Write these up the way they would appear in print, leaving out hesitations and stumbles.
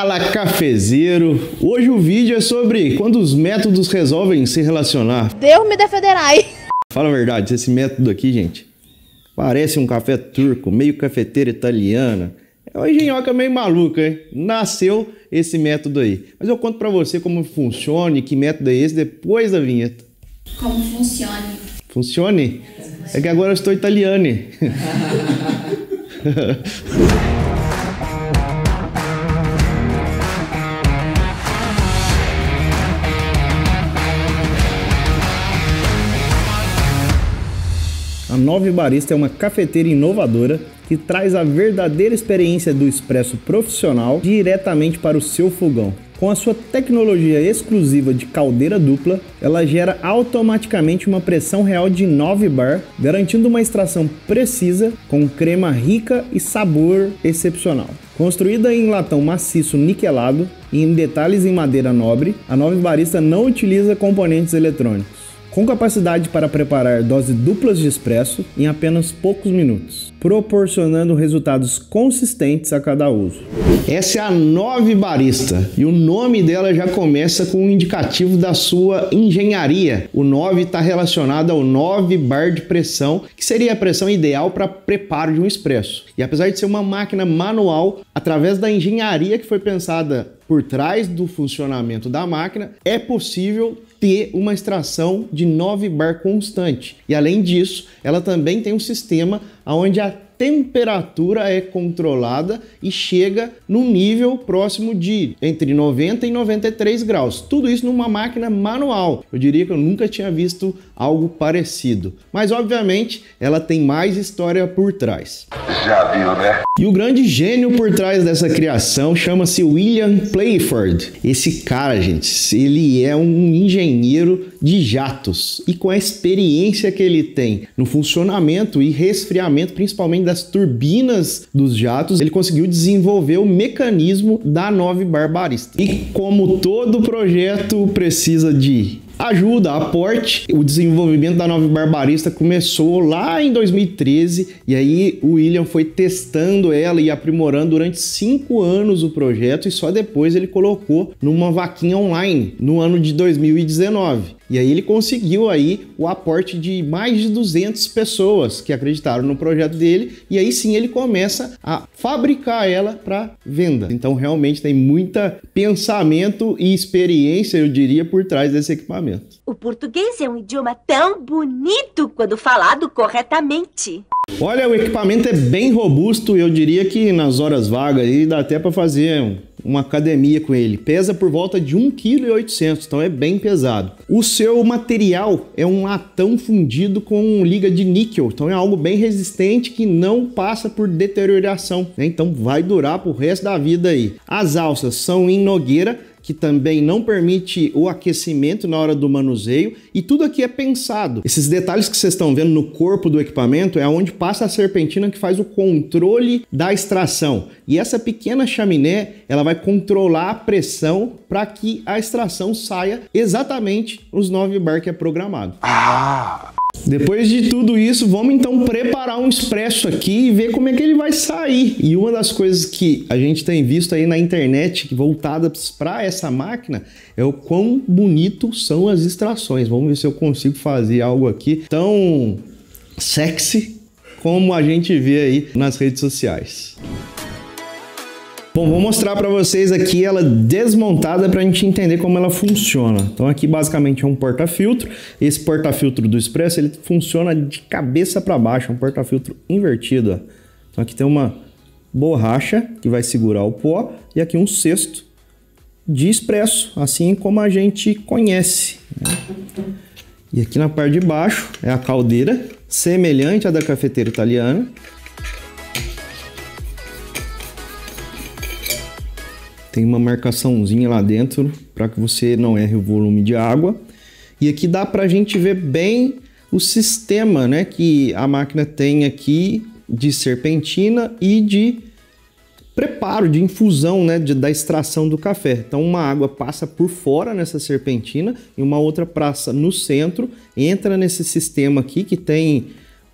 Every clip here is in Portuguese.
Fala, cafezeiro! Hoje o vídeo é sobre quando os métodos resolvem se relacionar. Deus me defenderai! Fala a verdade, esse método aqui, gente, parece um café turco, meio cafeteira italiana. É uma engenhoca meio maluca, hein? Nasceu esse método aí. Mas eu conto pra você como funciona e que método é esse depois da vinheta. Como funcione? Funcione? É que agora eu estou italiane. A Nove Barista é uma cafeteira inovadora que traz a verdadeira experiência do expresso profissional diretamente para o seu fogão. Com a sua tecnologia exclusiva de caldeira dupla, ela gera automaticamente uma pressão real de 9 bar, garantindo uma extração precisa, com crema rica e sabor excepcional. Construída em latão maciço niquelado e em detalhes em madeira nobre, a Nove Barista não utiliza componentes eletrônicos, com capacidade para preparar doses duplas de expresso em apenas poucos minutos, proporcionando resultados consistentes a cada uso. Essa é a Nove Barista e o nome dela já começa com um indicativo da sua engenharia. O 9 está relacionado ao 9 bar de pressão, que seria a pressão ideal para preparo de um expresso. E apesar de ser uma máquina manual, através da engenharia que foi pensada por trás do funcionamento da máquina, é possível ter uma extração de 9 bar constante. E além disso, ela também tem um sistema onde a temperatura é controlada e chega num nível próximo de entre 90 e 93 graus. Tudo isso numa máquina manual. Eu diria que eu nunca tinha visto algo parecido. Mas, obviamente, ela tem mais história por trás. Já viu, né? E o grande gênio por trás dessa criação chama-se William Playford. Esse cara, gente, ele é um engenheiro de jatos. E com a experiência que ele tem no funcionamento e resfriamento, principalmente das turbinas dos jatos, ele conseguiu desenvolver o mecanismo da Nove Barista. E como todo projeto precisa de ajuda, aporte, o desenvolvimento da Nove Barista começou lá em 2013 e aí o William foi testando ela e aprimorando durante 5 anos o projeto e só depois ele colocou numa vaquinha online no ano de 2019. E aí ele conseguiu aí o aporte de mais de 200 pessoas que acreditaram no projeto dele e aí sim ele começa a fabricar ela para venda. Então realmente tem muita pensamento e experiência, eu diria, por trás desse equipamento. O português é um idioma tão bonito quando falado corretamente. Olha, o equipamento é bem robusto, eu diria que nas horas vagas aí dá até para fazer uma academia com ele. Pesa por volta de 1,8 kg, então é bem pesado. O seu material é um latão fundido com liga de níquel, então é algo bem resistente que não passa por deterioração, né? Então vai durar pro resto da vida aí. As alças são em nogueira, que também não permite o aquecimento na hora do manuseio, e tudo aqui é pensado. Esses detalhes que vocês estão vendo no corpo do equipamento é onde passa a serpentina que faz o controle da extração. E essa pequena chaminé, ela vai controlar a pressão para que a extração saia exatamente nos 9 bar que é programado. Depois de tudo isso, vamos então preparar um expresso aqui e ver como é que ele vai sair. E uma das coisas que a gente tem visto aí na internet voltadas para essa máquina é o quão bonito são as extrações. Vamos ver se eu consigo fazer algo aqui tão sexy como a gente vê aí nas redes sociais. Bom, vou mostrar para vocês aqui ela desmontada para a gente entender como ela funciona. Então aqui basicamente é um porta-filtro. Esse porta-filtro do expresso ele funciona de cabeça para baixo, é um porta-filtro invertido. Ó. Então aqui tem uma borracha que vai segurar o pó e aqui um cesto de expresso, assim como a gente conhece, né? E aqui na parte de baixo é a caldeira, semelhante à da cafeteira italiana. Tem uma marcaçãozinha lá dentro para que você não erre o volume de água. E aqui dá para a gente ver bem o sistema, né, que a máquina tem aqui de serpentina e de preparo, de infusão, né, da extração do café. Então uma água passa por fora nessa serpentina e uma outra passa no centro, entra nesse sistema aqui que tem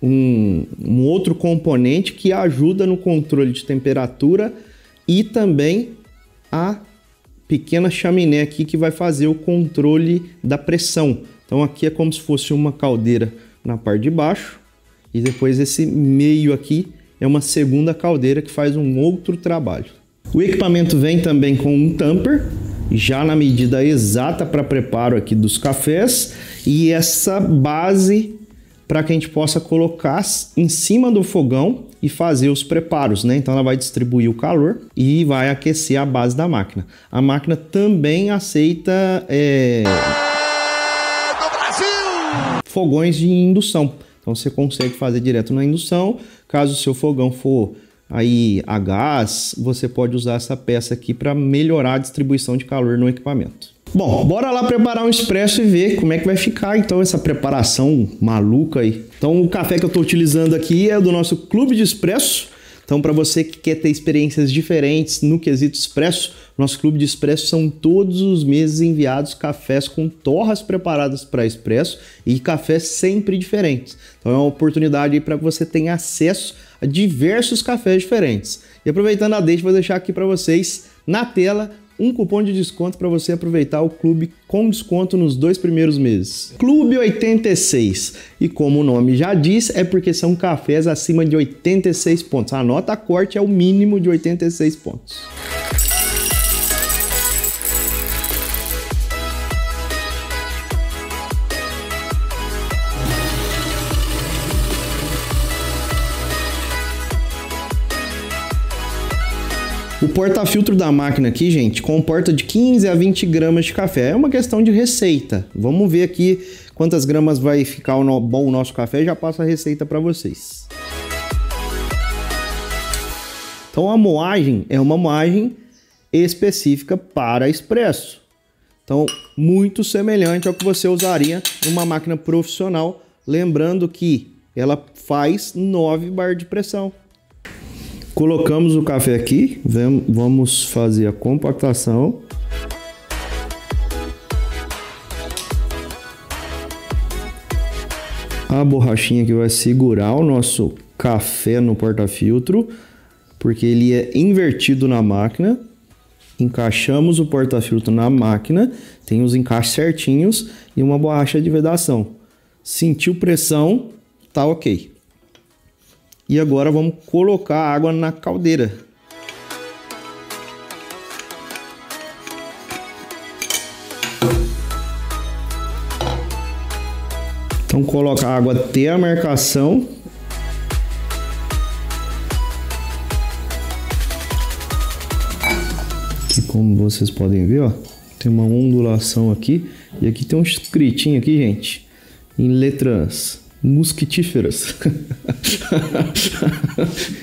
um outro componente que ajuda no controle de temperatura e também a pequena chaminé aqui que vai fazer o controle da pressão. Então aqui é como se fosse uma caldeira na parte de baixo e depois esse meio aqui é uma segunda caldeira que faz um outro trabalho. O equipamento vem também com um tamper, já na medida exata para preparo aqui dos cafés, e essa base para que a gente possa colocar em cima do fogão e fazer os preparos, né? Então ela vai distribuir o calor e vai aquecer a base da máquina. A máquina também aceita fogões de indução. Então você consegue fazer direto na indução. Caso o seu fogão for aí a gás, você pode usar essa peça aqui para melhorar a distribuição de calor no equipamento. Bom, bora lá preparar um expresso e ver como é que vai ficar então essa preparação maluca aí. Então o café que eu estou utilizando aqui é do nosso clube de expresso. Então para você que quer ter experiências diferentes no quesito expresso, nosso clube de expresso são todos os meses enviados cafés com torras preparadas para expresso e cafés sempre diferentes. Então é uma oportunidade para que você tenha acesso a diversos cafés diferentes. E aproveitando a deixa, vou deixar aqui para vocês na tela um cupom de desconto para você aproveitar o clube com desconto nos 2 primeiros meses. Clube 86. E como o nome já diz, é porque são cafés acima de 86 pontos. A nota corte é o mínimo de 86 pontos. O porta-filtro da máquina aqui, gente, comporta de 15 a 20 gramas de café. É uma questão de receita. Vamos ver aqui quantas gramas vai ficar bom o nosso café. Já passo a receita para vocês. Então a moagem é uma moagem específica para expresso. Então muito semelhante ao que você usaria numa máquina profissional. Lembrando que ela faz 9 bar de pressão. Colocamos o café aqui, vamos fazer a compactação. A borrachinha que vai segurar o nosso café no porta-filtro, porque ele é invertido na máquina. Encaixamos o porta-filtro na máquina, tem os encaixes certinhos e uma borracha de vedação. Sentiu pressão, tá ok. E agora vamos colocar a água na caldeira. Então coloca a água até a marcação. Aqui, como vocês podem ver, ó, tem uma ondulação aqui. E aqui tem um escritinho aqui, gente, em letras mosquitíferas.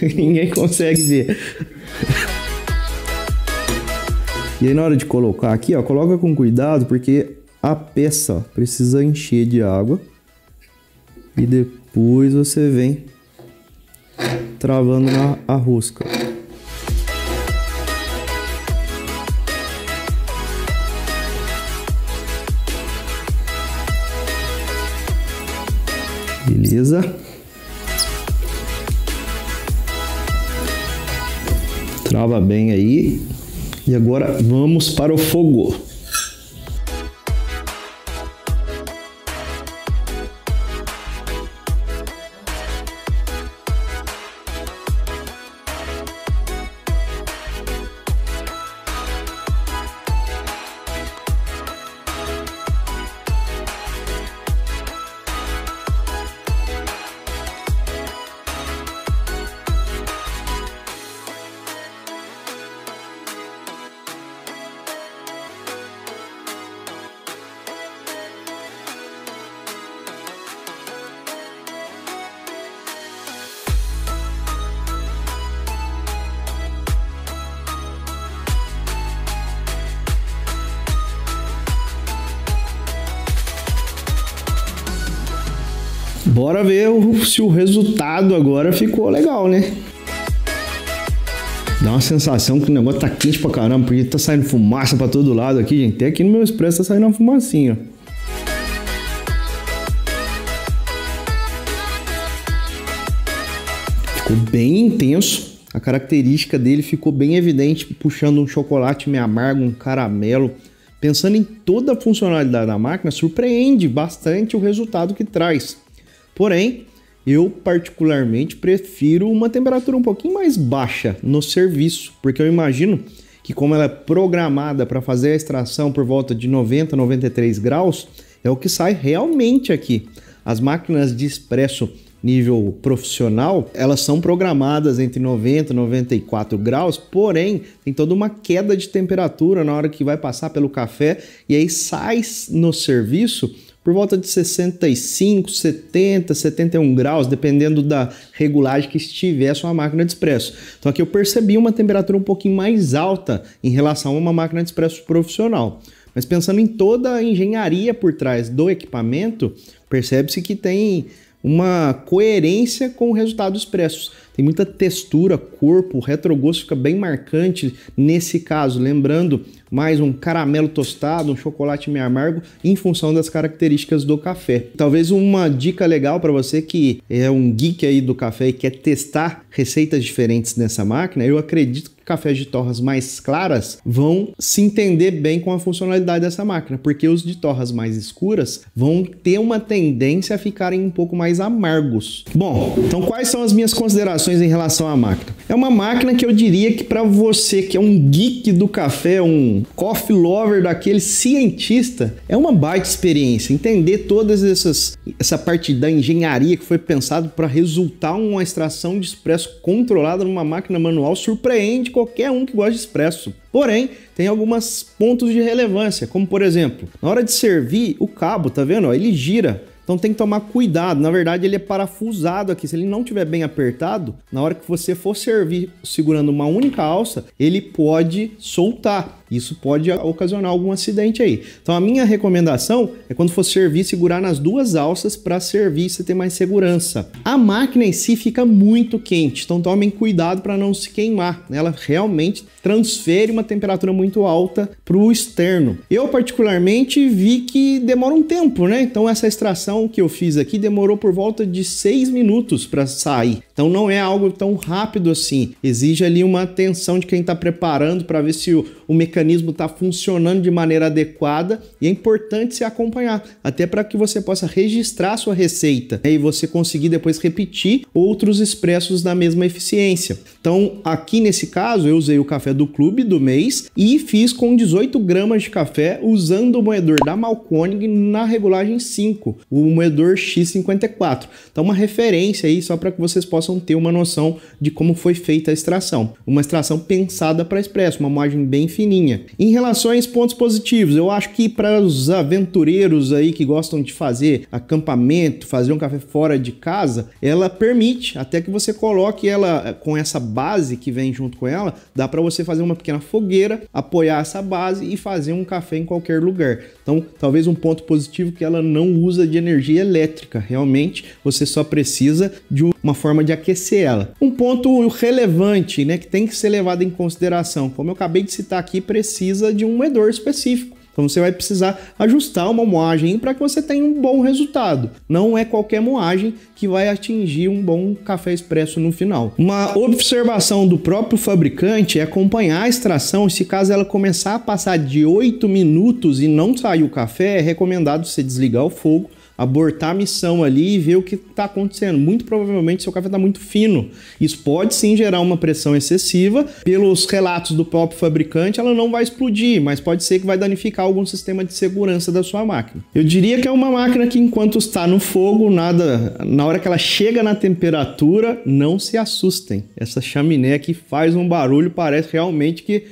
Ninguém consegue ver. E aí na hora de colocar aqui, ó, coloca com cuidado, porque a peça, ó, precisa encher de água. E depois você vem travando a rosca. Beleza? Trava bem aí. E agora vamos para o fogo. Bora ver se o resultado agora ficou legal, né? Dá uma sensação que o negócio tá quente pra caramba, porque tá saindo fumaça pra todo lado aqui, gente. Até aqui no meu expresso tá saindo uma fumacinha. Ficou bem intenso. A característica dele ficou bem evidente, puxando um chocolate meio amargo, um caramelo. Pensando em toda a funcionalidade da máquina, surpreende bastante o resultado que traz. Porém, eu particularmente prefiro uma temperatura um pouquinho mais baixa no serviço, porque eu imagino que como ela é programada para fazer a extração por volta de 90, 93 graus, é o que sai realmente aqui. As máquinas de expresso nível profissional, elas são programadas entre 90 e 94 graus, porém tem toda uma queda de temperatura na hora que vai passar pelo café e aí sai no serviço por volta de 65, 70, 71 graus, dependendo da regulagem que estiver a sua máquina de expresso. Então aqui eu percebi uma temperatura um pouquinho mais alta em relação a uma máquina de expresso profissional. Mas pensando em toda a engenharia por trás do equipamento, percebe-se que tem uma coerência com o resultado expresso. Tem muita textura, corpo, o retrogosto fica bem marcante nesse caso, lembrando mais um caramelo tostado, um chocolate meio amargo, em função das características do café. Talvez uma dica legal para você que é um geek aí do café e quer testar receitas diferentes nessa máquina, eu acredito que cafés de torras mais claras vão se entender bem com a funcionalidade dessa máquina, porque os de torras mais escuras vão ter uma tendência a ficarem um pouco mais amargos. Bom, então quais são as minhas considerações em relação à máquina? É uma máquina que eu diria que para você que é um geek do café, um coffee lover daquele cientista, é uma baita experiência. Entender todas essa parte da engenharia que foi pensado para resultar uma extração de expresso controlada numa máquina manual surpreende qualquer um que gosta de expresso. Porém, tem alguns pontos de relevância, como por exemplo, na hora de servir o cabo, tá vendo? Ele gira. Então tem que tomar cuidado, na verdade ele é parafusado aqui, se ele não estiver bem apertado, na hora que você for servir segurando uma única alça, ele pode soltar. Isso pode ocasionar algum acidente aí. Então a minha recomendação é quando for servir, segurar nas duas alças para servir e você ter mais segurança. A máquina em si fica muito quente, então tomem cuidado para não se queimar. Ela realmente transfere uma temperatura muito alta para o externo. Eu particularmente vi que demora um tempo, né? Então essa extração que eu fiz aqui demorou por volta de 6 minutos para sair. Então não é algo tão rápido assim. Exige ali uma atenção de quem está preparando para ver se o mecanismo está funcionando de maneira adequada e é importante se acompanhar, até para que você possa registrar a sua receita, né, e você conseguir depois repetir outros expressos da mesma eficiência. Então aqui nesse caso eu usei o café do clube do mês e fiz com 18 gramas de café usando o moedor da Mahlkönig na regulagem 5, o moedor X54. Então uma referência aí só para que vocês possam ter uma noção de como foi feita a extração. Uma extração pensada para expresso, uma moagem bem fininha. Em relação aos pontos positivos, eu acho que para os aventureiros aí que gostam de fazer acampamento, fazer um café fora de casa, ela permite até que você coloque ela com essa base que vem junto com ela, dá para você fazer uma pequena fogueira, apoiar essa base e fazer um café em qualquer lugar. Então, talvez um ponto positivo que ela não usa de energia elétrica, realmente você só precisa de uma forma de aquecer ela. Um ponto relevante, né, que tem que ser levado em consideração, como eu acabei de citar aqui, precisa de um moedor específico. Então você vai precisar ajustar uma moagem para que você tenha um bom resultado. Não é qualquer moagem que vai atingir um bom café expresso no final. Uma observação do próprio fabricante é acompanhar a extração. Se caso ela começar a passar de 8 minutos e não sair o café, é recomendado você desligar o fogo, abortar a missão ali e ver o que está acontecendo. Muito provavelmente seu café está muito fino. Isso pode sim gerar uma pressão excessiva. Pelos relatos do próprio fabricante, ela não vai explodir, mas pode ser que vai danificar algum sistema de segurança da sua máquina. Eu diria que é uma máquina que enquanto está no fogo, na hora que ela chega na temperatura, não se assustem. Essa chaminé aqui faz um barulho, parece realmente que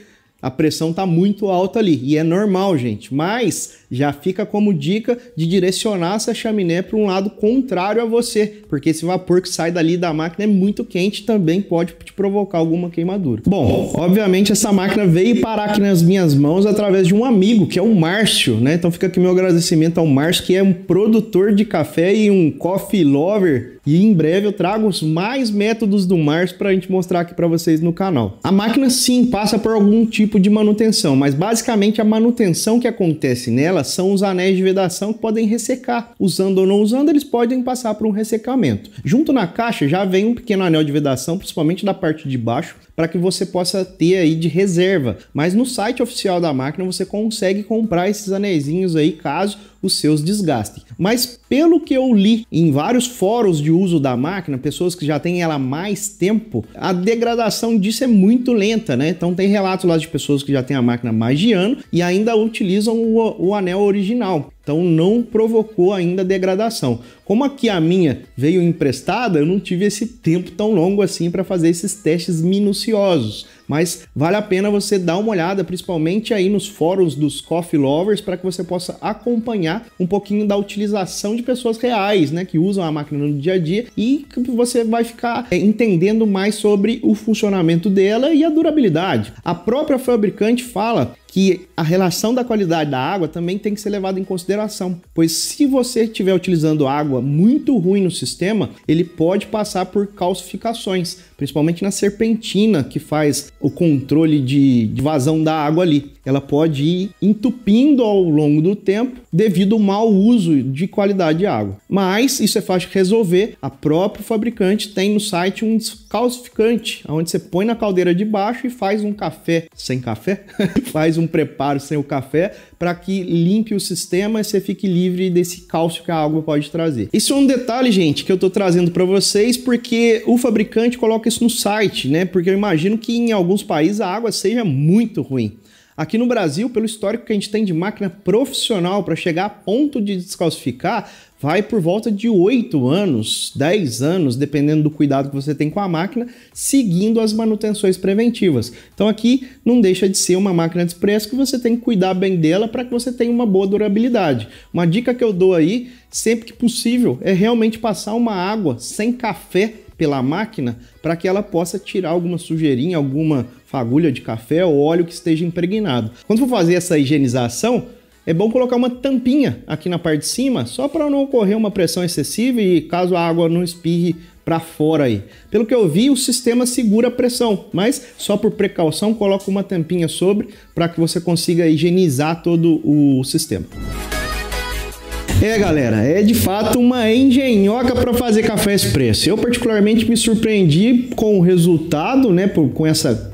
a pressão está muito alta ali, e é normal, gente, mas já fica como dica de direcionar essa chaminé para um lado contrário a você, porque esse vapor que sai dali da máquina é muito quente e também pode te provocar alguma queimadura. Bom, obviamente essa máquina veio parar aqui nas minhas mãos através de um amigo, que é o Márcio, né? Então fica aqui meu agradecimento ao Márcio, que é um produtor de café e um coffee lover E em breve eu trago os mais métodos do Márcio para a gente mostrar aqui para vocês no canal. A máquina sim passa por algum tipo de manutenção, mas basicamente a manutenção que acontece nela são os anéis de vedação que podem ressecar. Usando ou não usando, eles podem passar por um ressecamento. Junto na caixa já vem um pequeno anel de vedação, principalmente da parte de baixo, para que você possa ter aí de reserva. Mas no site oficial da máquina você consegue comprar esses anéisinhos aí caso os seus desgastem. Mas pelo que eu li em vários fóruns de uso da máquina, pessoas que já têm ela há mais tempo, a degradação disso é muito lenta, né? Então tem relatos lá de pessoas que já têm a máquina há mais de ano e ainda utilizam o anel original. Então não provocou ainda degradação. Como aqui a minha veio emprestada, eu não tive esse tempo tão longo assim para fazer esses testes minuciosos. Mas vale a pena você dar uma olhada, principalmente aí nos fóruns dos coffee lovers, para que você possa acompanhar um pouquinho da utilização de pessoas reais, né, que usam a máquina no dia a dia, e que você vai ficar entendendo mais sobre o funcionamento dela e a durabilidade. A própria fabricante fala que a relação da qualidade da água também tem que ser levada em consideração, pois se você estiver utilizando água muito ruim no sistema, ele pode passar por calcificações, principalmente na serpentina que faz o controle de vazão da água ali. Ela pode ir entupindo ao longo do tempo devido ao mau uso de qualidade de água. Mas isso é fácil de resolver. A própria fabricante tem no site um descalcificante, onde você põe na caldeira de baixo e faz um café sem café, faz um preparo sem o café, para que limpe o sistema e você fique livre desse cálcio que a água pode trazer. Isso é um detalhe, gente, que eu tô trazendo para vocês porque o fabricante coloca isso no site, né? Porque eu imagino que em alguns países a água seja muito ruim. Aqui no Brasil, pelo histórico que a gente tem de máquina profissional para chegar a ponto de descalcificar, vai por volta de 8 anos, 10 anos, dependendo do cuidado que você tem com a máquina, seguindo as manutenções preventivas. Então aqui não deixa de ser uma máquina de expresso que você tem que cuidar bem dela para que você tenha uma boa durabilidade. Uma dica que eu dou aí, sempre que possível, é realmente passar uma água sem café pela máquina para que ela possa tirar alguma sujeirinha, alguma fagulha de café ou óleo que esteja impregnado. Quando for fazer essa higienização, é bom colocar uma tampinha aqui na parte de cima, só para não ocorrer uma pressão excessiva e caso a água não espirre para fora aí. Pelo que eu vi, o sistema segura a pressão, mas só por precaução coloca uma tampinha sobre para que você consiga higienizar todo o sistema. Galera, é de fato uma engenhoca para fazer café expresso. Eu particularmente me surpreendi com o resultado, né,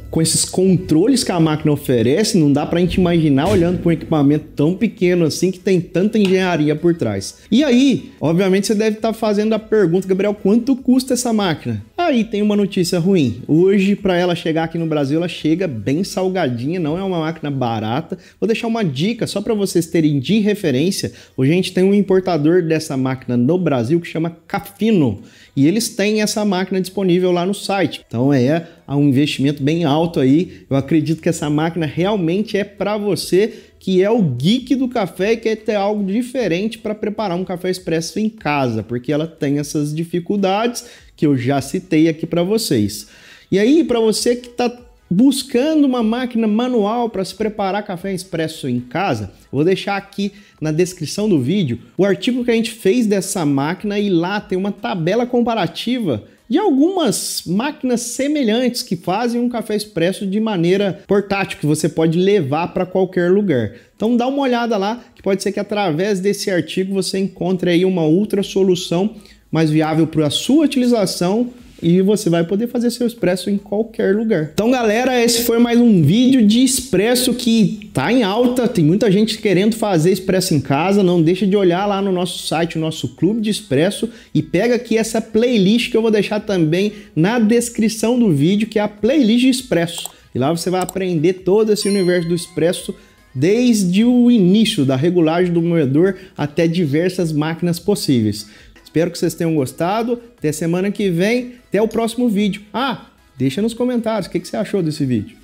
com esses controles que a máquina oferece. Não dá pra gente imaginar olhando para um equipamento tão pequeno assim que tem tanta engenharia por trás. E aí, obviamente você deve estar fazendo a pergunta, Gabriel, quanto custa essa máquina? Aí tem uma notícia ruim. Hoje, para ela chegar aqui no Brasil, ela chega bem salgadinha, não é uma máquina barata. Vou deixar uma dica só para vocês terem de referência. Hoje a gente tem um importador dessa máquina no Brasil que chama Cafino. E eles têm essa máquina disponível lá no site. Então é um investimento bem alto aí. Eu acredito que essa máquina realmente é para você que é o geek do café e quer ter algo diferente para preparar um café expresso em casa, porque ela tem essas dificuldades que eu já citei aqui para vocês. E aí, para você que está buscando uma máquina manual para se preparar café expresso em casa, vou deixar aqui na descrição do vídeo o artigo que a gente fez dessa máquina e lá tem uma tabela comparativa de algumas máquinas semelhantes que fazem um café expresso de maneira portátil, que você pode levar para qualquer lugar. Então dá uma olhada lá, que pode ser que através desse artigo você encontre aí uma outra solução mais viável para a sua utilização e você vai poder fazer seu expresso em qualquer lugar. Então galera, esse foi mais um vídeo de expresso que tá em alta, tem muita gente querendo fazer expresso em casa. Não deixa de olhar lá no nosso site, o nosso clube de expresso, e pega aqui essa playlist que eu vou deixar também na descrição do vídeo, que é a playlist de expresso. E lá você vai aprender todo esse universo do expresso, desde o início da regulagem do moedor até diversas máquinas possíveis. Espero que vocês tenham gostado. Até semana que vem. Até o próximo vídeo. Deixa nos comentários o que você achou desse vídeo.